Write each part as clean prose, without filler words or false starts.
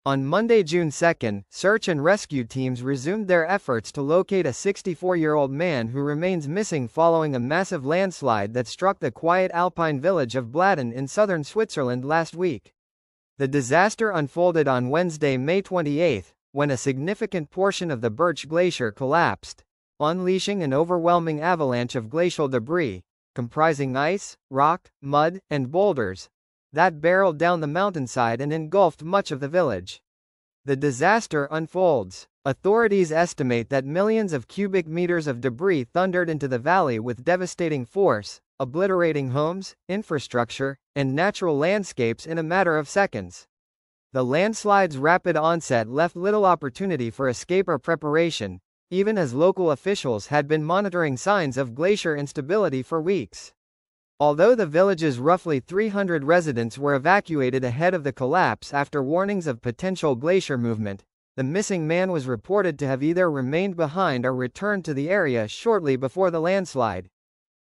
On Monday, June 2, search and rescue teams resumed their efforts to locate a 64-year-old man who remains missing following a massive landslide that struck the quiet Alpine village of Bladen in southern Switzerland last week. The disaster unfolded on Wednesday, May 28, when a significant portion of the Birch Glacier collapsed, unleashing an overwhelming avalanche of glacial debris, comprising ice, rock, mud, and boulders, that barreled down the mountainside and engulfed much of the village. The disaster unfolds. Authorities estimate that millions of cubic meters of debris thundered into the valley with devastating force, obliterating homes, infrastructure, and natural landscapes in a matter of seconds. The landslide's rapid onset left little opportunity for escape or preparation, even as local officials had been monitoring signs of glacier instability for weeks. Although the village's roughly 300 residents were evacuated ahead of the collapse after warnings of potential glacier movement, the missing man was reported to have either remained behind or returned to the area shortly before the landslide.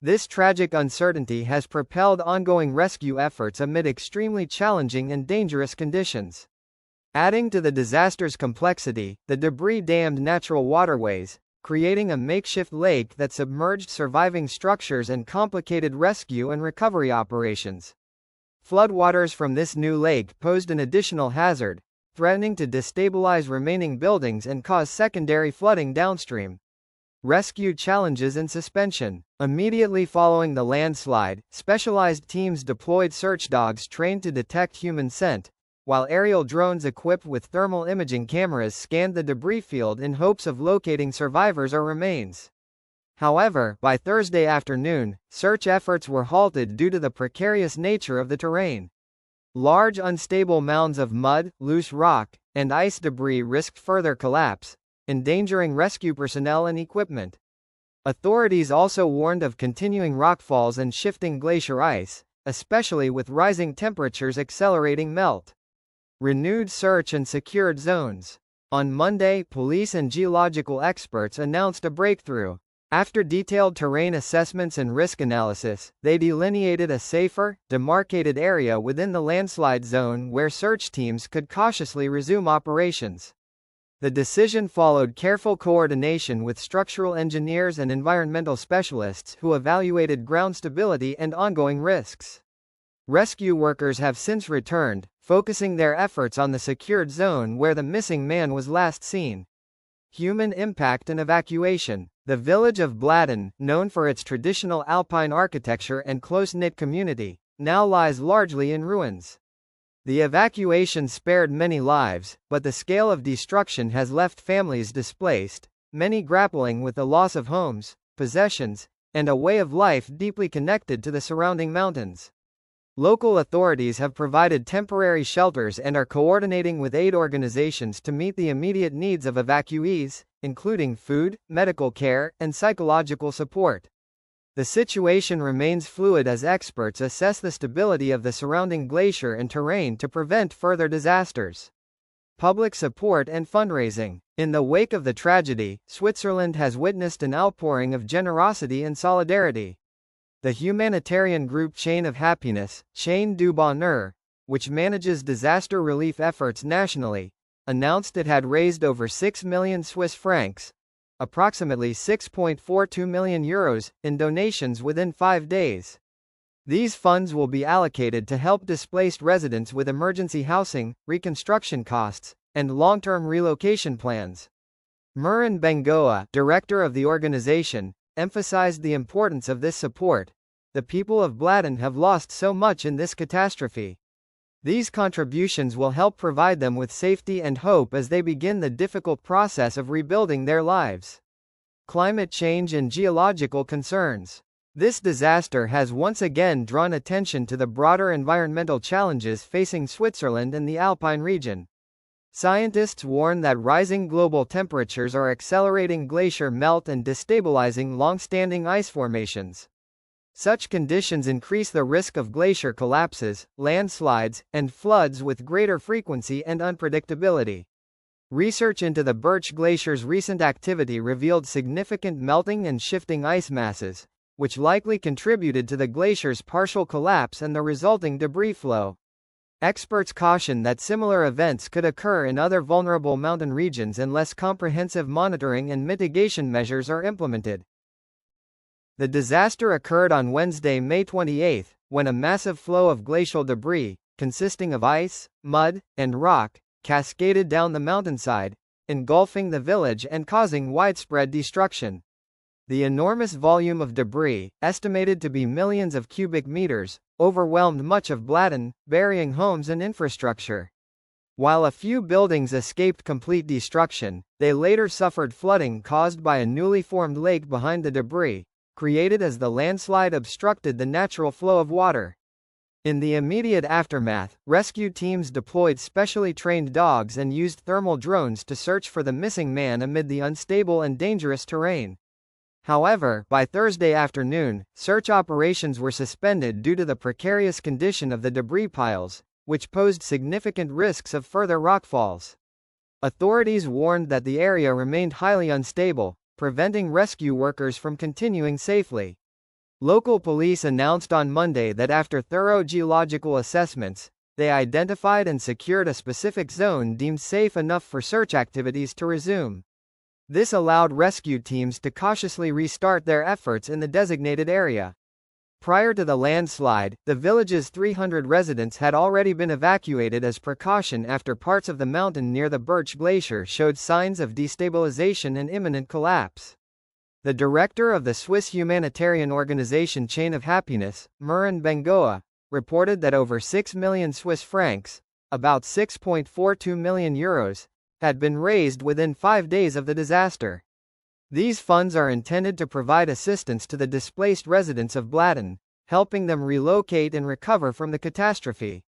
This tragic uncertainty has propelled ongoing rescue efforts amid extremely challenging and dangerous conditions. Adding to the disaster's complexity, the debris dammed natural waterways, creating a makeshift lake that submerged surviving structures and complicated rescue and recovery operations. Floodwaters from this new lake posed an additional hazard, threatening to destabilize remaining buildings and cause secondary flooding downstream. Rescue challenges and suspension. Immediately following the landslide, specialized teams deployed search dogs trained to detect human scent, while aerial drones equipped with thermal imaging cameras scanned the debris field in hopes of locating survivors or remains. However, by Thursday afternoon, search efforts were halted due to the precarious nature of the terrain. Large unstable mounds of mud, loose rock, and ice debris risked further collapse, endangering rescue personnel and equipment. Authorities also warned of continuing rockfalls and shifting glacier ice, especially with rising temperatures accelerating melt. Renewed search and secured zones. On Monday, police and geological experts announced a breakthrough. After detailed terrain assessments and risk analysis, they delineated a safer, demarcated area within the landslide zone where search teams could cautiously resume operations. The decision followed careful coordination with structural engineers and environmental specialists who evaluated ground stability and ongoing risks. Rescue workers have since returned, focusing their efforts on the secured zone where the missing man was last seen. Human impact and evacuation. The village of Bladen, known for its traditional Alpine architecture and close-knit community, now lies largely in ruins. The evacuation spared many lives, but the scale of destruction has left families displaced, many grappling with the loss of homes, possessions, and a way of life deeply connected to the surrounding mountains. Local authorities have provided temporary shelters and are coordinating with aid organizations to meet the immediate needs of evacuees, including food, medical care, and psychological support. The situation remains fluid as experts assess the stability of the surrounding glacier and terrain to prevent further disasters. Public support and fundraising. In the wake of the tragedy, Switzerland has witnessed an outpouring of generosity and solidarity. The humanitarian group Chain of Happiness, Chain du Bonheur, which manages disaster relief efforts nationally, announced it had raised over 6 million Swiss francs, approximately 6.42 million euros, in donations within 5 days. These funds will be allocated to help displaced residents with emergency housing, reconstruction costs, and long-term relocation plans. Murin Bengoa, director of the organization, emphasized the importance of this support. The people of Bladen have lost so much in this catastrophe. These contributions will help provide them with safety and hope as they begin the difficult process of rebuilding their lives. Climate change and geological concerns. This disaster has once again drawn attention to the broader environmental challenges facing Switzerland and the Alpine region. Scientists warn that rising global temperatures are accelerating glacier melt and destabilizing long-standing ice formations. Such conditions increase the risk of glacier collapses, landslides, and floods with greater frequency and unpredictability. Research into the Birch Glacier's recent activity revealed significant melting and shifting ice masses, which likely contributed to the glacier's partial collapse and the resulting debris flow. Experts caution that similar events could occur in other vulnerable mountain regions unless comprehensive monitoring and mitigation measures are implemented. The disaster occurred on Wednesday, May 28, when a massive flow of glacial debris, consisting of ice, mud, and rock, cascaded down the mountainside, engulfing the village and causing widespread destruction. The enormous volume of debris, estimated to be millions of cubic meters, overwhelmed much of Bladen, burying homes and infrastructure. While a few buildings escaped complete destruction, they later suffered flooding caused by a newly formed lake behind the debris, created as the landslide obstructed the natural flow of water. In the immediate aftermath, rescue teams deployed specially trained dogs and used thermal drones to search for the missing man amid the unstable and dangerous terrain. However, by Thursday afternoon, search operations were suspended due to the precarious condition of the debris piles, which posed significant risks of further rockfalls. Authorities warned that the area remained highly unstable, preventing rescue workers from continuing safely. Local police announced on Monday that after thorough geological assessments, they identified and secured a specific zone deemed safe enough for search activities to resume. This allowed rescue teams to cautiously restart their efforts in the designated area. Prior to the landslide, the village's 300 residents had already been evacuated as precaution after parts of the mountain near the Birch Glacier showed signs of destabilization and imminent collapse. The director of the Swiss humanitarian organization Chain of Happiness, Murin Bengoa, reported that over 6 million Swiss francs, about 6.42 million euros, had been raised within 5 days of the disaster. These funds are intended to provide assistance to the displaced residents of Bladen, helping them relocate and recover from the catastrophe.